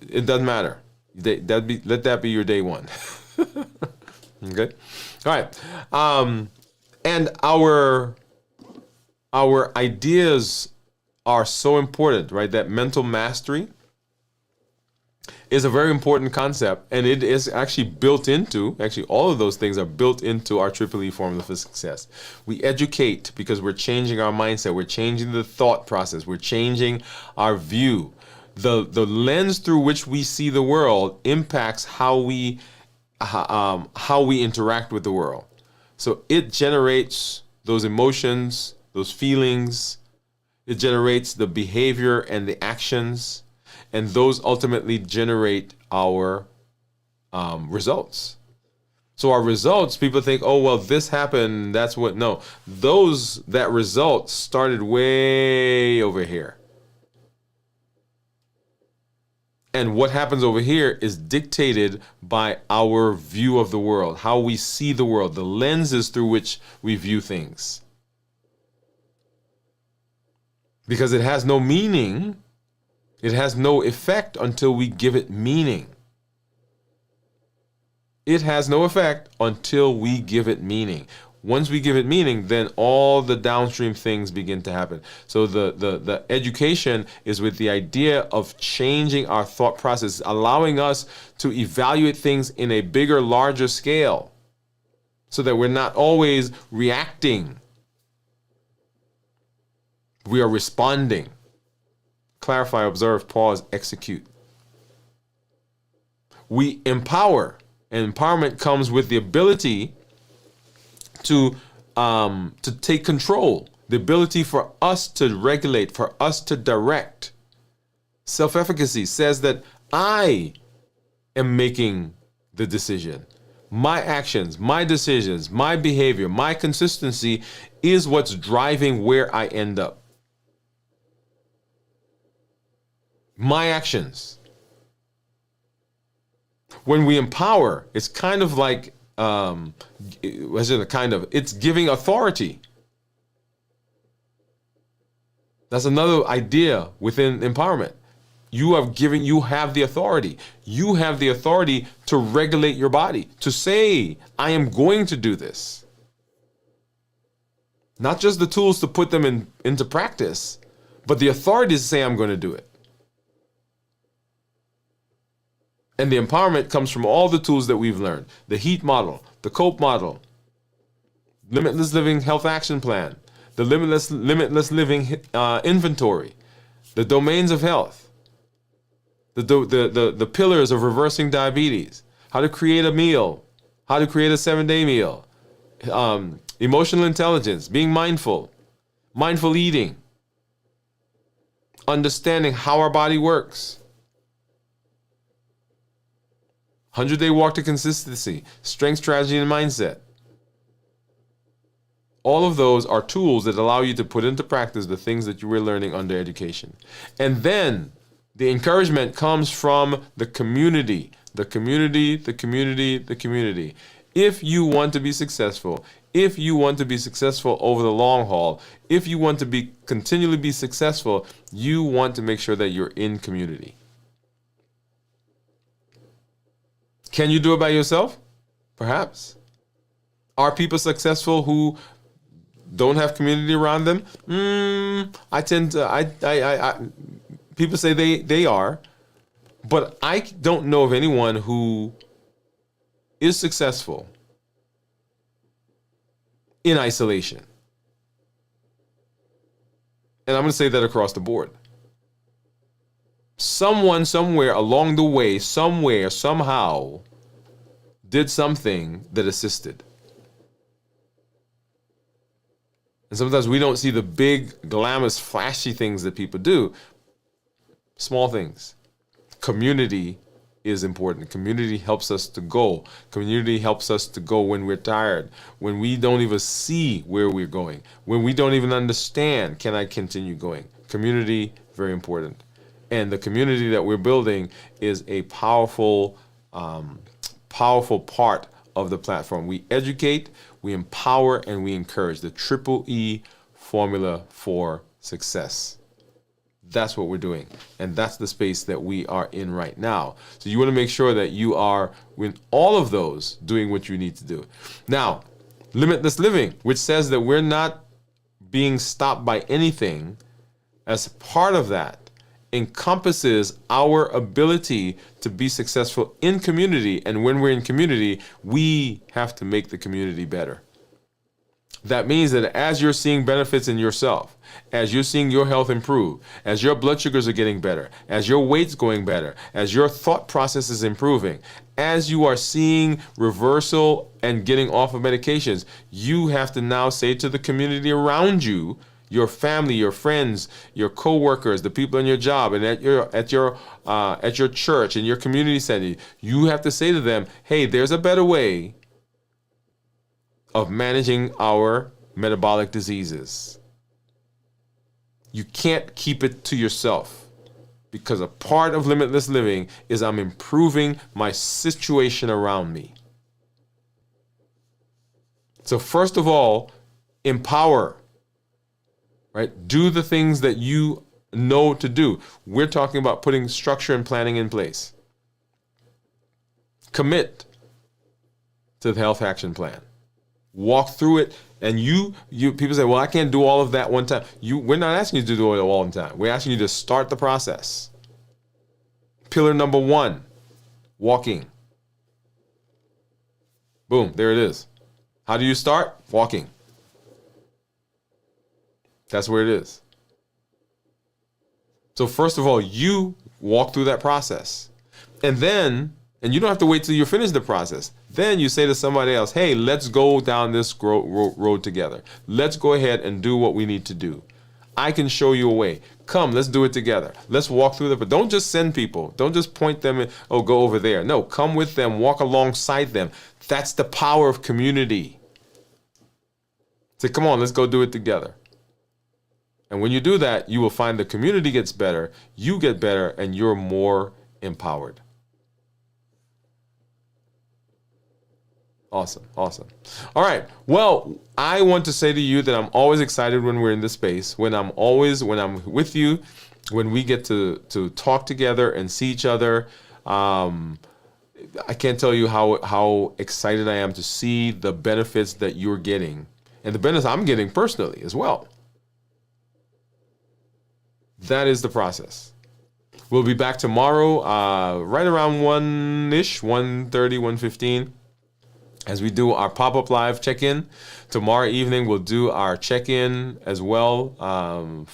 it doesn't matter. Let that be your day 1. Okay? All right. And our ideas are so important, right? That mental mastery is a very important concept, and it is actually all of those things are built into our EEE formula for success. We educate because we're changing our mindset, we're changing the thought process, we're changing our view. The lens through which we see the world impacts how we interact with the world. So it generates those emotions, those feelings, it generates the behavior and the actions. And those ultimately generate our results. So our results, people think, oh, well, this happened, that's what, no. That result started way over here. And what happens over here is dictated by our view of the world, how we see the world, the lenses through which we view things. Because it has no meaning. It has no effect until we give it meaning. It has no effect until we give it meaning. Once we give it meaning, then all the downstream things begin to happen. So the education is with the idea of changing our thought process, allowing us to evaluate things in a bigger, larger scale, so that we're not always reacting. We are responding. Clarify, observe, pause, execute. We empower, and empowerment comes with the ability to take control, the ability for us to regulate, for us to direct. Self-efficacy says that I am making the decision. My actions, my decisions, my behavior, my consistency is what's driving where I end up. My actions. When we empower, it's kind of like, it's giving authority. That's another idea within empowerment. You have the authority. You have the authority to regulate your body, to say, I am going to do this. Not just the tools to put them into practice, but the authority to say, I'm going to do it. And the empowerment comes from all the tools that we've learned. The HEAT model, the COPE model, Limitless Living Health Action Plan, the Limitless Living Inventory, the domains of health, the pillars of reversing diabetes, how to create a meal, how to create a 7-day meal, emotional intelligence, being mindful, mindful eating, understanding how our body works, 100-day walk to consistency, strength, strategy, and mindset. All of those are tools that allow you to put into practice the things that you were learning under education. And then the encouragement comes from the community. The community. If you want to be successful, over the long haul, if you want to continually be successful, you want to make sure that you're in community. Can you do it by yourself? Perhaps. Are people successful who don't have community around them? People say they are, but I don't know of anyone who is successful in isolation. And I'm going to say that across the board. Someone, somewhere along the way, somehow, did something that assisted. And sometimes we don't see the big, glamorous, flashy things that people do. Small things. Community is important. Community helps us to go. Community helps us to go when we're tired, when we don't even see where we're going, when we don't even understand, can I continue going? Community, very important. And the community that we're building is a powerful part of the platform. We educate, we empower, and we encourage. The triple E formula for success. That's what we're doing. And that's the space that we are in right now. So you want to make sure that you are, with all of those, doing what you need to do. Now, limitless living, which says that we're not being stopped by anything, as part of that, encompasses our ability to be successful in community. And when we're in community, we have to make the community better. That means that as you're seeing benefits in yourself, as you're seeing your health improve, as your blood sugars are getting better, as your weight's going better, as your thought process is improving, as you are seeing reversal and getting off of medications, you have to now say to the community around you, your family, your friends, your coworkers, the people in your job, and at your church, in your community setting, you have to say to them, hey, there's a better way of managing our metabolic diseases. You can't keep it to yourself, because a part of limitless living is I'm improving my situation around me. So first of all, empower. Right? Do the things that you know to do. We're talking about putting structure and planning in place. Commit to the health action plan. Walk through it. And you people say, well, I can't do all of that one time. We're not asking you to do it all the time. We're asking you to start the process. Pillar number 1, walking. Boom, there it is. How do you start? Walking. That's where it is. So first of all, you walk through that process. And you don't have to wait till you finish the process. Then you say to somebody else, hey, let's go down this road together. Let's go ahead and do what we need to do. I can show you a way. Come, let's do it together. Let's walk through but don't just send people. Don't just point them and, oh, go over there. No, come with them, walk alongside them. That's the power of community. Say, come on, let's go do it together. And when you do that, you will find the community gets better, you get better, and you're more empowered. Awesome. All right. Well, I want to say to you that I'm always excited when we're in this space, when I'm with you, when we get to talk together and see each other. I can't tell you how excited I am to see the benefits that you're getting and the benefits I'm getting personally as well. That is the process. We'll be back tomorrow, right around 1-ish, 1:30, 1:15. As we do our pop-up live check-in. Tomorrow evening, we'll do our check-in as well and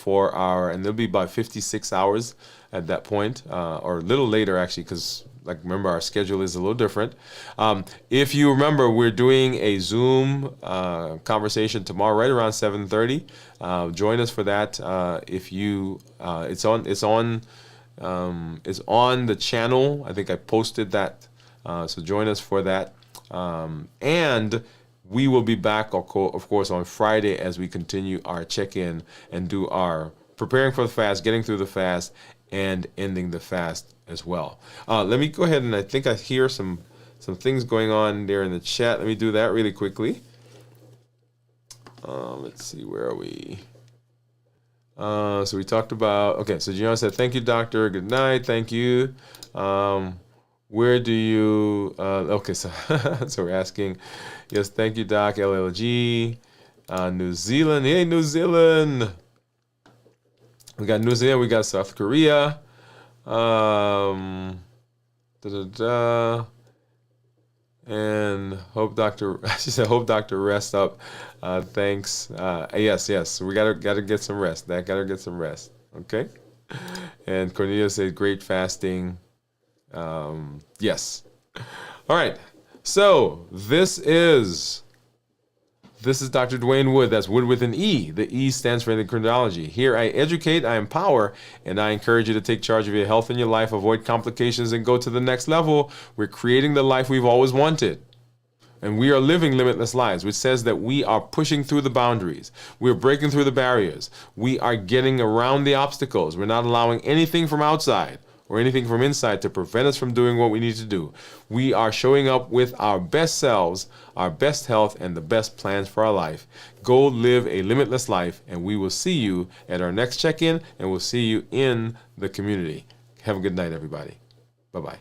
there'll be about 56 hours at that point, or a little later actually, because remember, our schedule is a little different. If you remember, we're doing a Zoom conversation tomorrow right around 7:30. Join us for that. It's on the channel. I think I posted that. So join us for that. And we will be back, of course, on Friday as we continue our check-in and do our preparing for the fast, getting through the fast, and ending the fast as well. Let me go ahead, and I think I hear some things going on there in the chat. Let me do that really quickly. Let's see, where are we? So we talked about, okay, so Gianna said, thank you, doctor. Good night. Thank you. Where do you, okay, so we're asking, yes, thank you, Doc, LLG, New Zealand, hey, New Zealand. We got New Zealand, we got South Korea, and hope Doctor, she said, hope Doctor rest up, thanks, yes, we gotta get some rest, gotta get some rest, okay, and Cornelia said, great fasting. Yes. All right. So this is Dr. Dwain Woode. That's Wood with an E. The E stands for endocrinology. Here I educate, I empower, and I encourage you to take charge of your health and your life, avoid complications, and go to the next level. We're creating the life we've always wanted. And we are living limitless lives, which says that we are pushing through the boundaries. We're breaking through the barriers. We are getting around the obstacles. We're not allowing anything from outside or anything from inside to prevent us from doing what we need to do. We are showing up with our best selves, our best health, and the best plans for our life. Go live a limitless life, and we will see you at our next check-in, and we'll see you in the community. Have a good night, everybody. Bye-bye.